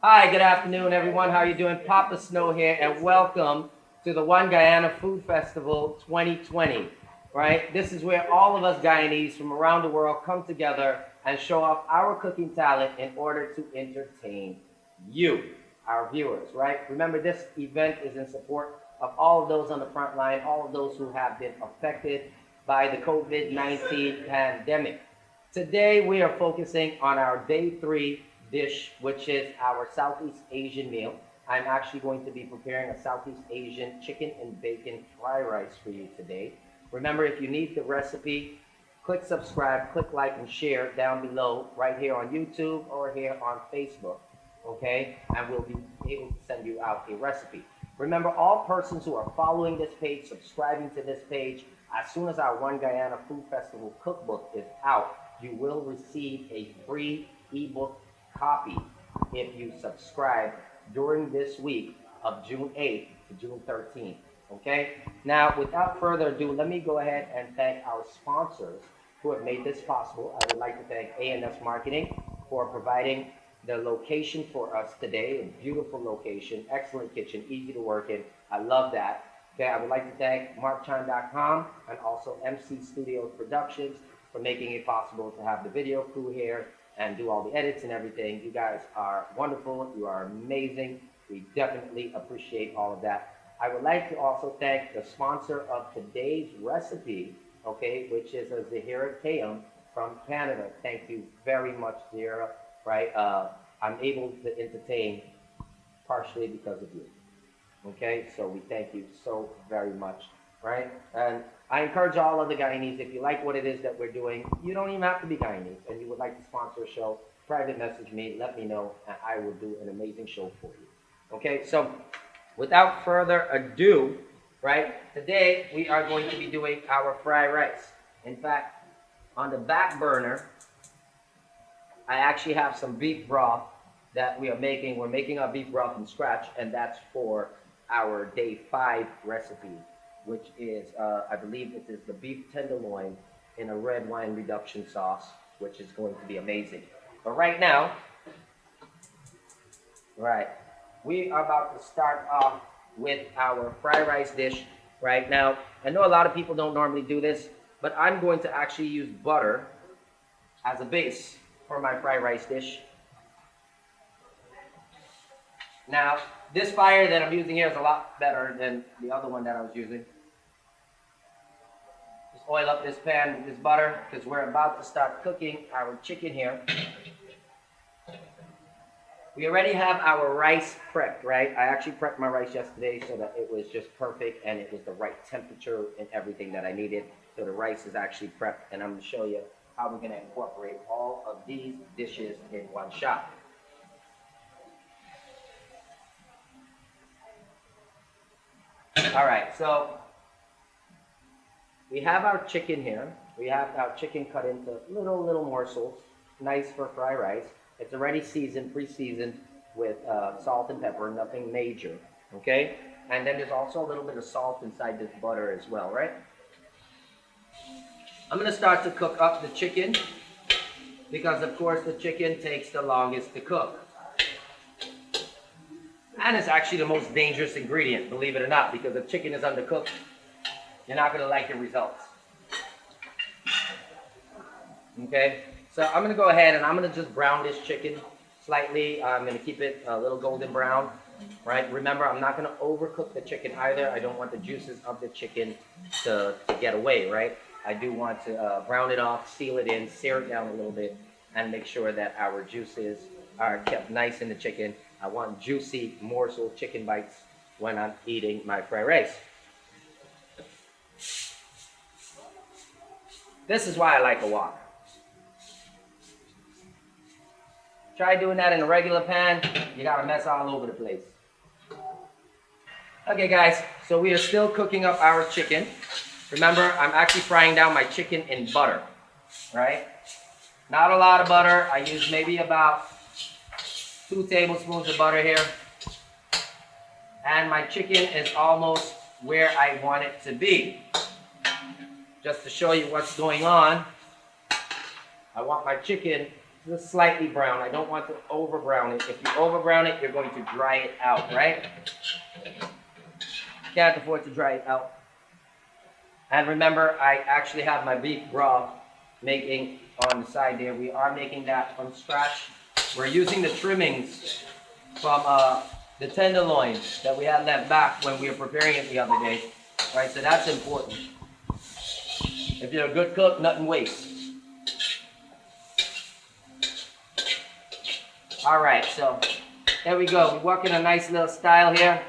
Hi, good afternoon, everyone. How are you doing? Papa Snow here, and welcome to the One Guyana Food Festival 2020. Right? This is where all of us Guyanese from around the world come together and show off our cooking talent in order to entertain you, our viewers. Right? Remember, this event is in support of all of those on the front line, all of those who have been affected by the COVID-19 pandemic. Today, we are focusing on our day 3 dish, which is our Southeast Asian meal. I'm actually going to be preparing a Southeast Asian chicken and bacon fry rice for you today. Remember, if you need the recipe, click subscribe, click like, and share down below, right here on YouTube or here on Facebook. Okay? And we'll be able to send you out a recipe. Remember, all persons who are following this page, subscribing to this page, as soon as our One Guyana Food Festival cookbook is out, you will receive a free ebook copy if you subscribe during this week of June 8th to June 13th. Okay? Now, without further ado, let me go ahead and thank our sponsors who have made this possible. I would like to thank A&S Marketing for providing the location for us today. A beautiful location, excellent kitchen, easy to work in. I love that. Okay, I would like to thank MarkChan.com and also MC Studios Productions for making it possible to have the video crew here and do all the edits and everything. You guys are wonderful. You are amazing. We definitely appreciate all of that. I would like to also thank the sponsor of today's recipe, okay, which is a Zahira Kayam from Canada. Thank you very much, Zahira. Right? I'm able to entertain partially because of you. Okay, so we thank you so very much, right? And I encourage all other Guyanese, if you like what it is that we're doing, you don't even have to be Guyanese, and you would like to sponsor a show, private message me, let me know, and I will do an amazing show for you. Okay, so without further ado, right, today we are going to be doing our fried rice. In fact, on the back burner, I actually have some beef broth that we are making. We're making our beef broth from scratch, and that's for our day 5 recipe, which is, I believe it is the beef tenderloin in a red wine reduction sauce, which is going to be amazing. But right now, right, we are about to start off with our fried rice dish. Right now, I know a lot of people don't normally do this, but I'm going to actually use butter as a base for my fried rice dish. Now, this fire that I'm using here is a lot better than the other one that I was using. Just oil up this pan with this butter because we're about to start cooking our chicken here. We already have our rice prepped, right? I actually prepped my rice yesterday so that it was just perfect and it was the right temperature and everything that I needed. So the rice is actually prepped, and I'm going to show you how we're going to incorporate all of these dishes in one shot. All right, so we have our chicken here. We have our chicken cut into little morsels, nice for fried rice. It's already seasoned, pre-seasoned with salt and pepper, nothing major, okay? And then there's also a little bit of salt inside this butter as well, right? I'm gonna start to cook up the chicken because of course the chicken takes the longest to cook. And it's actually the most dangerous ingredient, believe it or not, because if chicken is undercooked, you're not gonna like your results. Okay, so I'm gonna go ahead and I'm gonna just brown this chicken slightly. I'm gonna keep it a little golden brown, right? Remember, I'm not gonna overcook the chicken either. I don't want the juices of the chicken to get away, right? I do want to brown it off, seal it in, sear it down a little bit, and make sure that our juices are kept nice in the chicken. I want juicy morsel chicken bites when I'm eating my fried rice. This is why I like a wok. Try doing that in a regular pan, you got a mess all over the place. Okay guys, so we are still cooking up our chicken. Remember, I'm actually frying down my chicken in butter, right? Not a lot of butter. I use maybe about 2 tablespoons of butter here. And my chicken is almost where I want it to be. Just to show you what's going on, I want my chicken just slightly brown. I don't want to over brown it. If you over brown it, you're going to dry it out, right? Can't afford to dry it out. And remember, I actually have my beef broth making on the side there. We are making that from scratch. We're using the trimmings from the tenderloin that we had left back when we were preparing it the other day, right? So that's important. If you're a good cook, nothing wastes. All right, so there we go. We work in a nice little style here.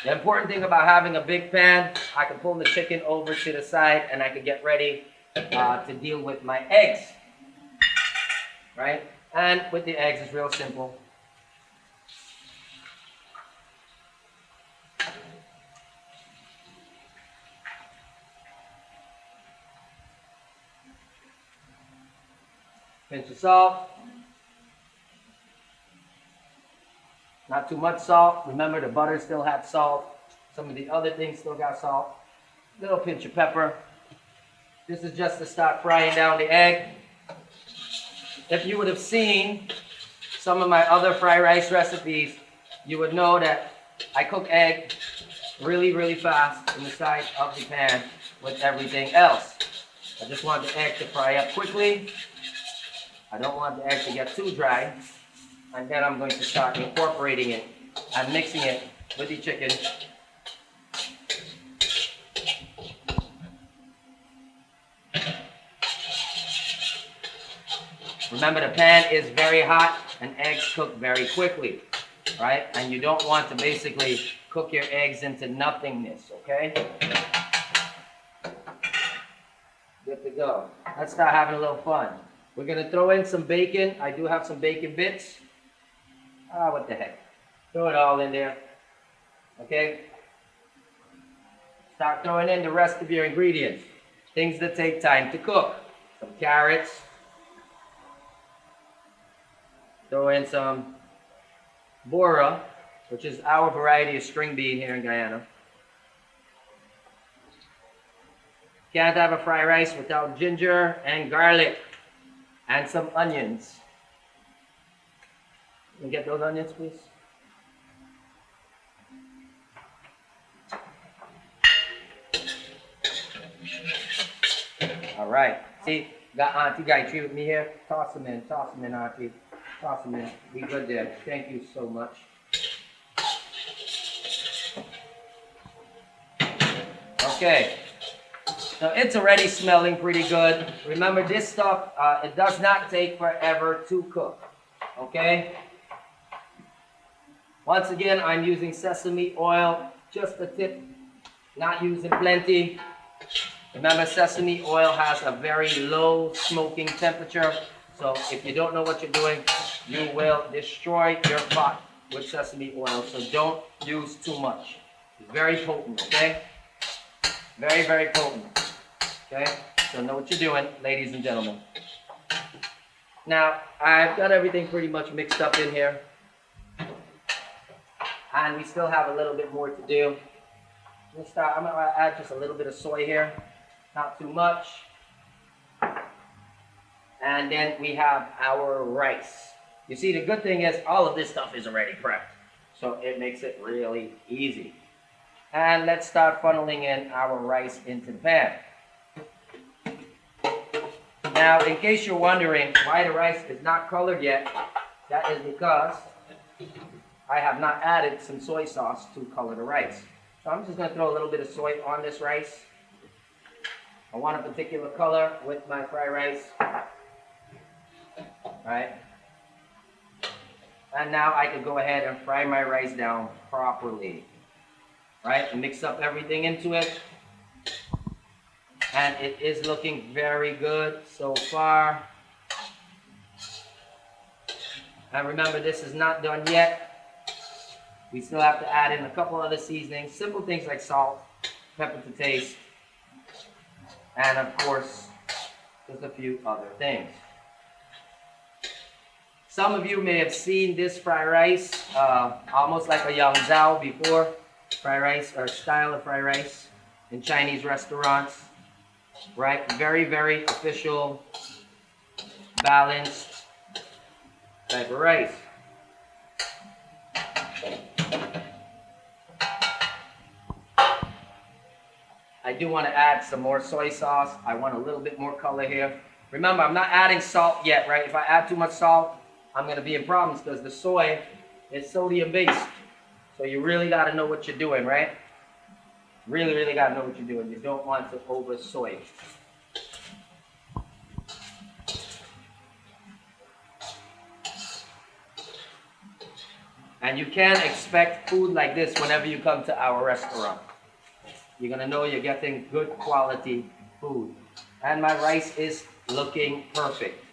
The important thing about having a big pan, I can pull the chicken over to the side and I can get ready to deal with my eggs, right? And with the eggs, it's real simple. Pinch of salt. Not too much salt. Remember, the butter still had salt. Some of the other things still got salt. Little pinch of pepper. This is just to start frying down the egg. If you would have seen some of my other fried rice recipes, you would know that I cook egg really, really fast in the side of the pan with everything else. I just want the egg to fry up quickly. I don't want the egg to get too dry. And then I'm going to start incorporating it and mixing it with the chicken. Remember, the pan is very hot and eggs cook very quickly, right? And you don't want to basically cook your eggs into nothingness, okay? Good to go. Let's start having a little fun. We're going to throw in some bacon. I do have some bacon bits. What the heck. Throw it all in there. Okay? Start throwing in the rest of your ingredients. Things that take time to cook. Some carrots. Throw in some bora, which is our variety of string bean here in Guyana. Can't have a fried rice without ginger and garlic and some onions. Can you get those onions, please? All right. See, got Auntie Gayatri with me here. Toss them in, Auntie. Toss them in. We good there. Thank you so much. Okay. So it's already smelling pretty good. Remember, this stuff, it does not take forever to cook. Okay? Once again, I'm using sesame oil, just a tip, not using plenty. Remember, sesame oil has a very low smoking temperature, so if you don't know what you're doing, you will destroy your pot with sesame oil, so don't use too much. It's very potent, okay? Very, very potent, okay? So know what you're doing, ladies and gentlemen. Now, I've got everything pretty much mixed up in here. And we still have a little bit more to do. I'm going to add just a little bit of soy here. Not too much. And then we have our rice. You see, the good thing is all of this stuff is already prepped. So it makes it really easy. And let's start funneling in our rice into the pan. Now, in case you're wondering why the rice is not colored yet, that is because I have not added some soy sauce to color the rice. So I'm just going to throw a little bit of soy on this rice. I want a particular color with my fried rice. Right? And now I can go ahead and fry my rice down properly. Right? And mix up everything into it. And it is looking very good so far. And remember, this is not done yet. We still have to add in a couple other seasonings, simple things like salt, pepper to taste, and of course, just a few other things. Some of you may have seen this fried rice, almost like a yang zhao before, fried rice, or style of fried rice in Chinese restaurants, right? Very, very official, balanced, type of rice. I do want to add some more soy sauce. I want a little bit more color here. Remember, I'm not adding salt yet, right? If I add too much salt, I'm going to be in problems because the soy is sodium based. So you really got to know what you're doing, right? Really, really got to know what you're doing. You don't want to over soy. And you can expect food like this whenever you come to our restaurant. You're going to know you're getting good quality food. And my rice is looking perfect.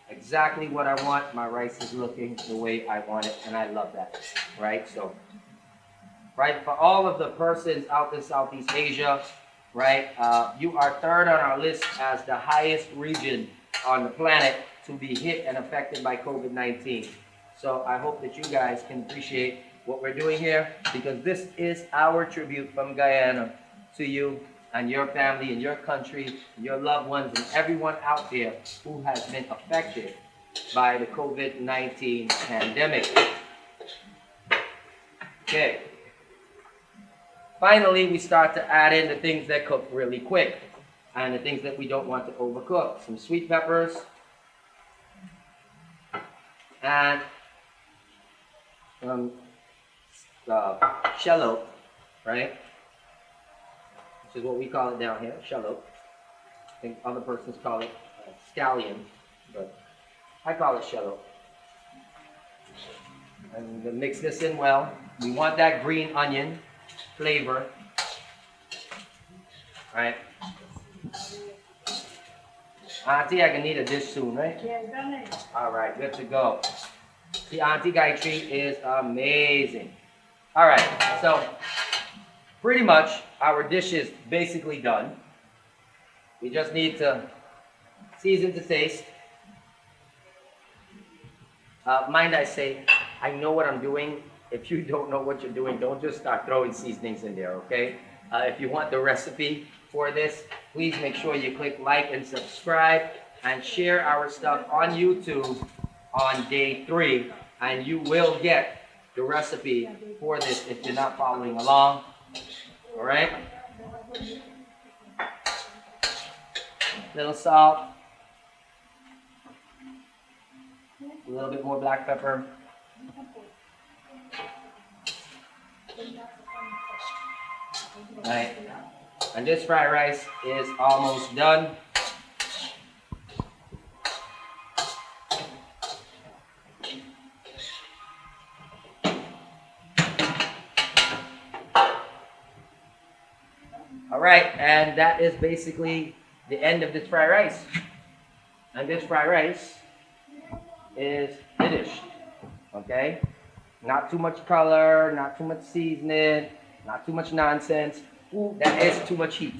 Exactly what I want. My rice is looking the way I want it, and I love that, right? So, right, for all of the persons out in Southeast Asia, right, you are third on our list as the highest region on the planet to be hit and affected by COVID-19. So I hope that you guys can appreciate what we're doing here, because this is our tribute from Guyana to you and your family and your country, and your loved ones, and everyone out there who has been affected by the COVID-19 pandemic. Okay. Finally, we start to add in the things that cook really quick and the things that we don't want to overcook. Some sweet peppers and shallot, right? Which is what we call it down here, shallot. I think other persons call it scallion, but I call it shallot. And we'll mix this in well. We want that green onion flavor, right? Auntie, I can need a dish soon, right? Yeah, done it. All right, good to go. The Auntie Gayatri is amazing. All right, so pretty much our dish is basically done. We just need to season to taste. Mind I say, I know what I'm doing. If you don't know what you're doing, don't just start throwing seasonings in there, okay? If you want the recipe for this, please make sure you click like and subscribe and share our stuff on YouTube on day 3, and you will get the recipe for this if you're not following along. All right? Little salt. A little bit more black pepper. Right. And this fried rice is almost done. All right, and that is basically the end of this fried rice. And this fried rice is finished. Okay? Not too much color, not too much seasoning, not too much nonsense. Ooh, that is too much heat.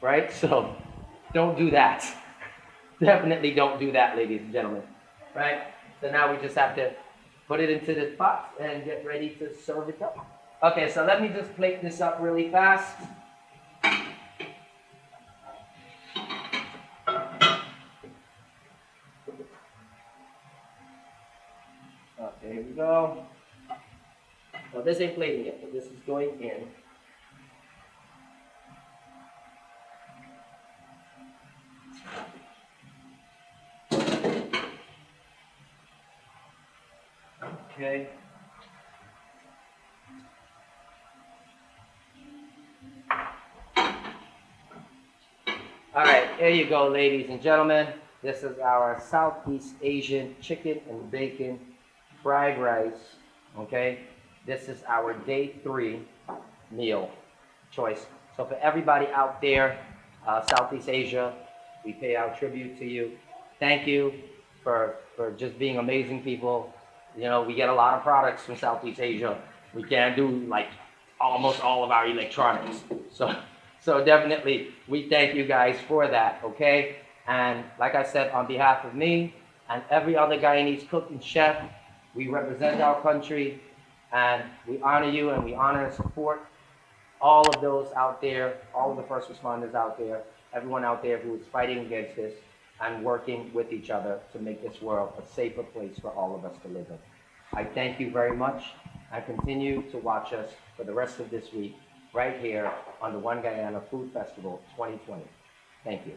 Right? So don't do that. Definitely don't do that, ladies and gentlemen. Right? So now we just have to put it into the pot and get ready to serve it up. Okay, so let me just plate this up really fast. Okay, here we go. Well, this ain't plating yet, but this is going in. Okay. All right, here you go, ladies and gentlemen. This is our Southeast Asian chicken and bacon fried rice. Okay, this is our day 3 meal choice. So for everybody out there, Southeast Asia, we pay our tribute to you. Thank you for just being amazing people. You know, we get a lot of products from Southeast Asia. We can't do like almost all of our electronics. So definitely, we thank you guys for that, okay? And like I said, on behalf of me and every other Guyanese cook and chef, we represent our country, and we honor you, and we honor and support all of those out there, all of the first responders out there, everyone out there who is fighting against this. and working with each other to make this world a safer place for all of us to live in. I thank you very much, and continue to watch us for the rest of this week right here on the One Guyana Food Festival 2020. Thank you.